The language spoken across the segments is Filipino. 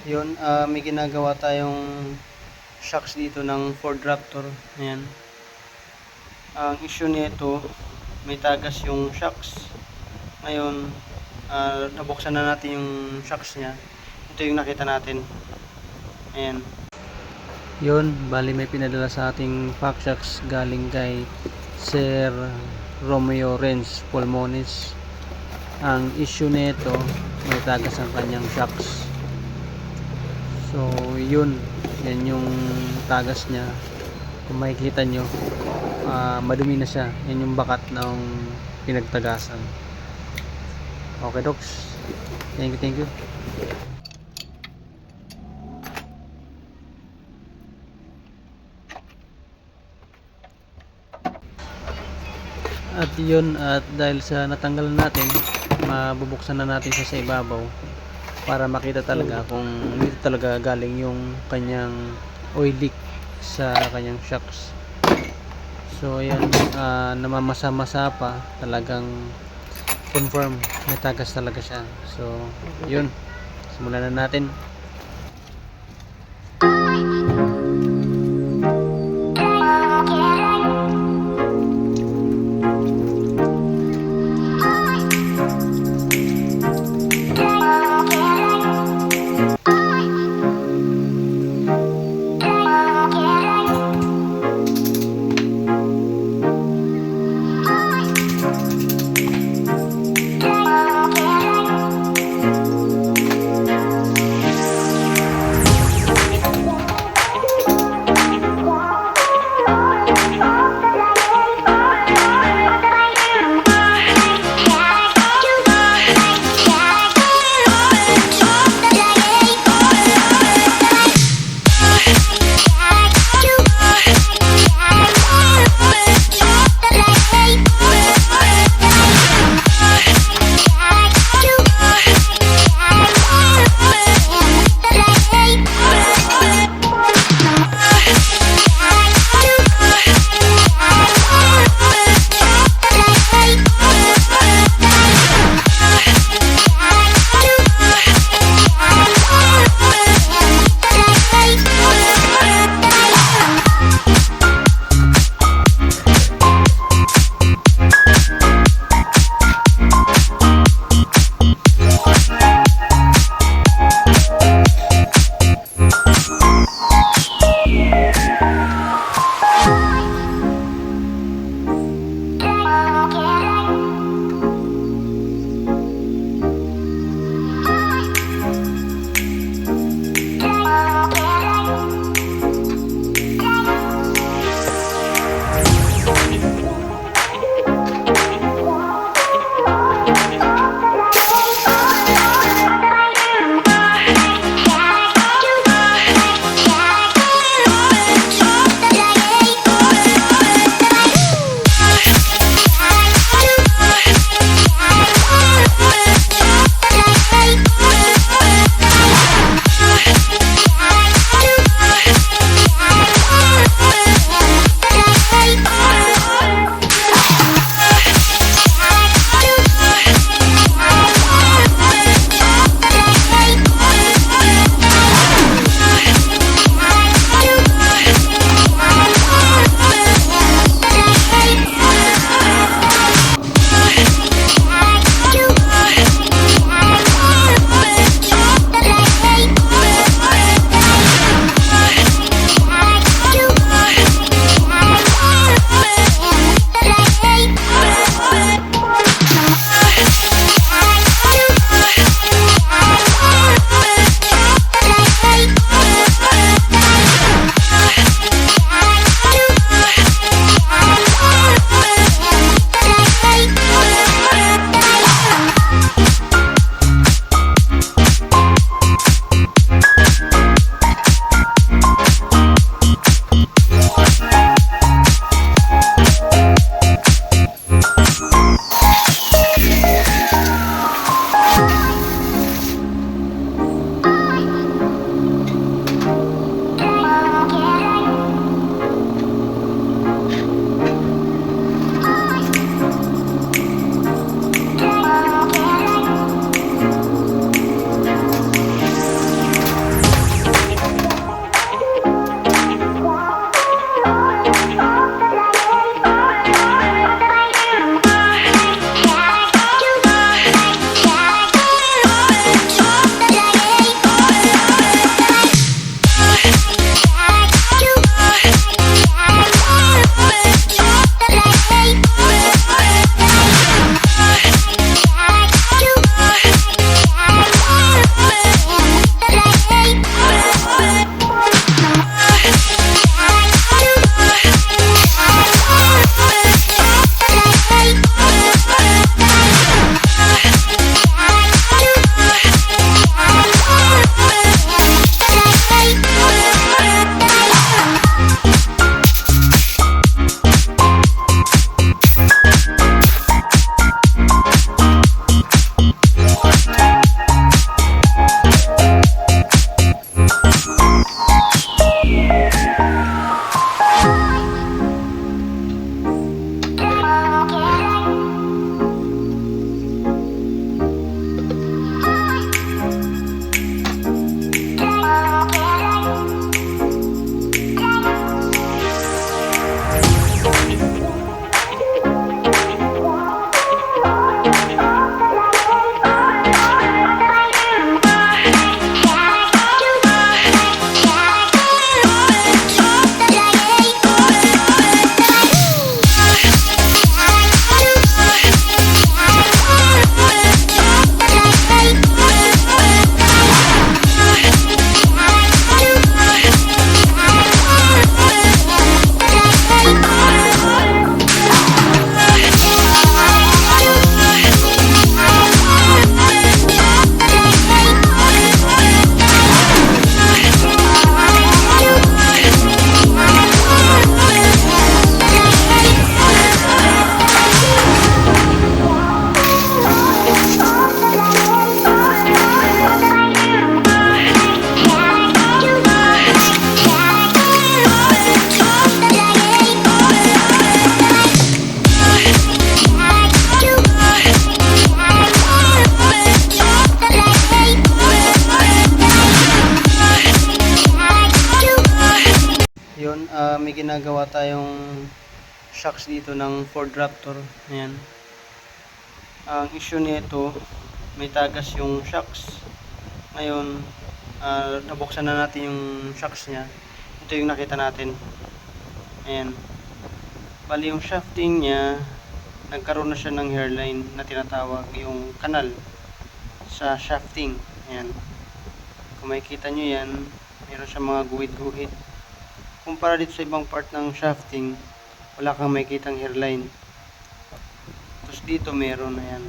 Yun, may ginagawa tayong shox dito ng Ford Raptor. Ayan. Ang issue nito, may tagas yung shox. Ngayon, nabuksan na natin yung shox niya. Ito yung nakita natin. Ayan. Yun, bali may pinadala sa ating pack shox galing kay Sir Romeo Renz Pulmones. Ang issue nito, may tagas ang kanyang shox. So yun, yan yung tagas niya. Kung makikita nyo, madumi na siya. Yan yung bakat ng pinagtagasan. Okay docs, thank you. At yun, at dahil sa natanggalan natin, mabubuksan na natin siya sa ibabaw para makita talaga kung dito talaga galing yung kanyang oil leak sa kanyang shocks. So ayan, namamasa-masa pa, talagang confirm may tagas talaga siya. So yun, simulan na natin. may ginagawa tayong shox dito ng Ford Raptor. Ayan. Ang issue nito, may tagas yung shox. Ngayon, nabuksan na natin yung shox niya. Ito yung nakita natin. Ayan. Bali yung shafting niya, nagkaroon na siya ng hairline na tinatawag yung kanal sa shafting. Ayan. Kung makikita nyo yan, meron siya mga guhit-guhit. Kumpara dito sa ibang part ng shafting, wala kang makikitang hairline. Tapos dito meron, ayan.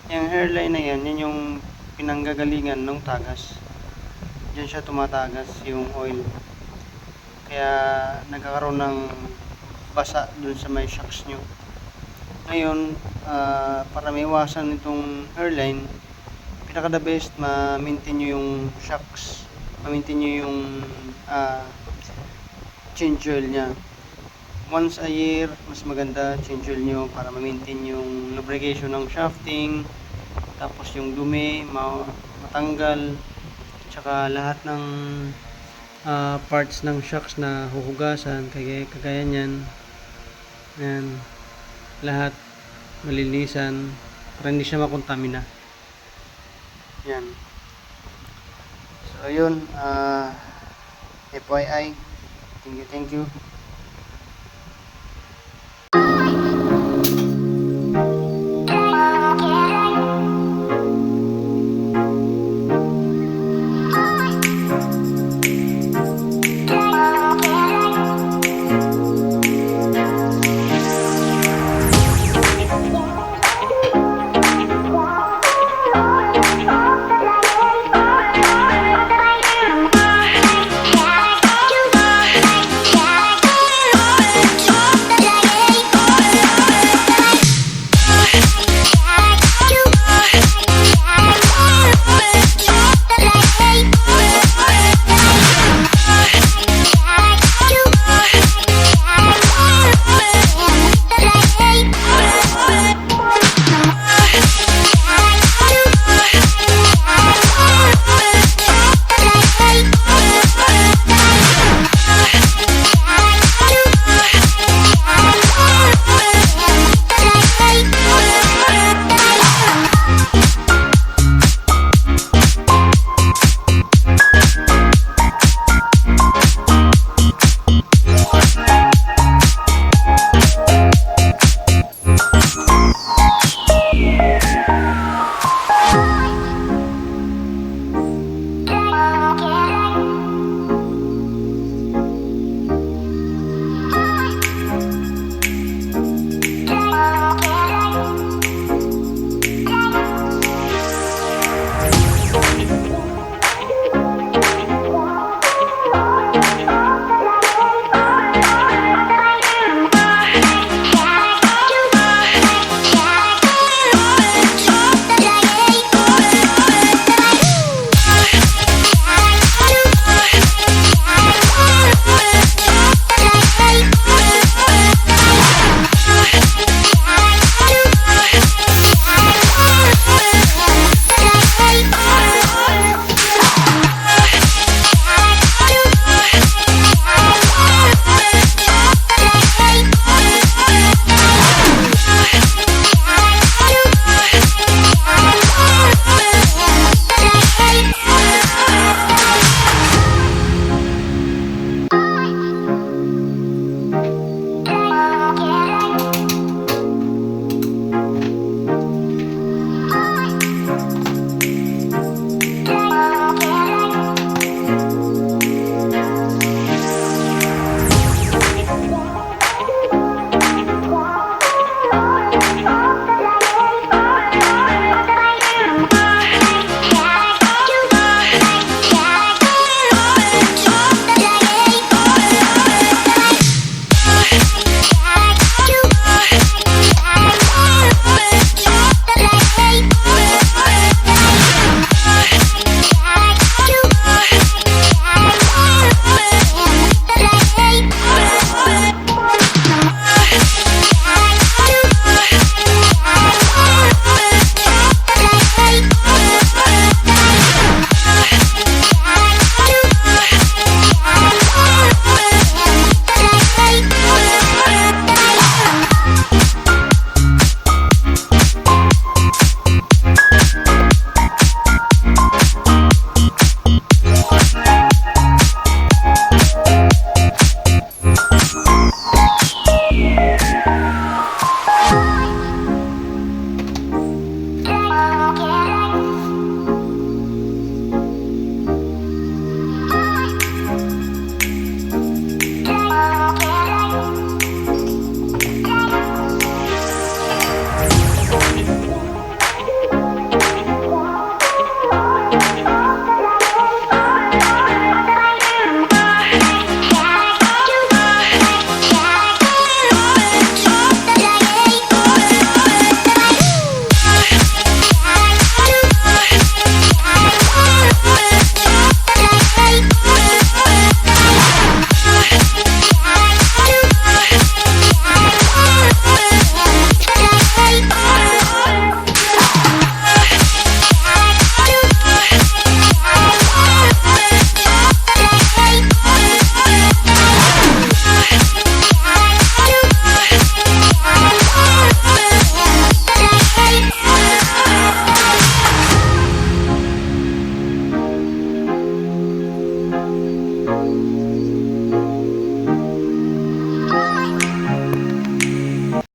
Yung hairline na yan, yan yung pinanggagalingan ng tagas. Diyan siya tumatagas yung oil. Kaya nagkakaroon ng basa dun sa may shox nyo. Ngayon, para maiwasan itong hairline, pinaka the best, ma-maintain nyo yung shox, ma-maintain nyo yung change oil nya. Once a year, mas maganda change oil nyo para ma-maintain yung lubrication ng shafting, tapos yung dumi matanggal, tsaka lahat ng parts ng shox na huhugasan, kagaya nyan. Ayan, lahat malinisan para hindi siya makontamina. Yan. So ayun, FYI, thank you.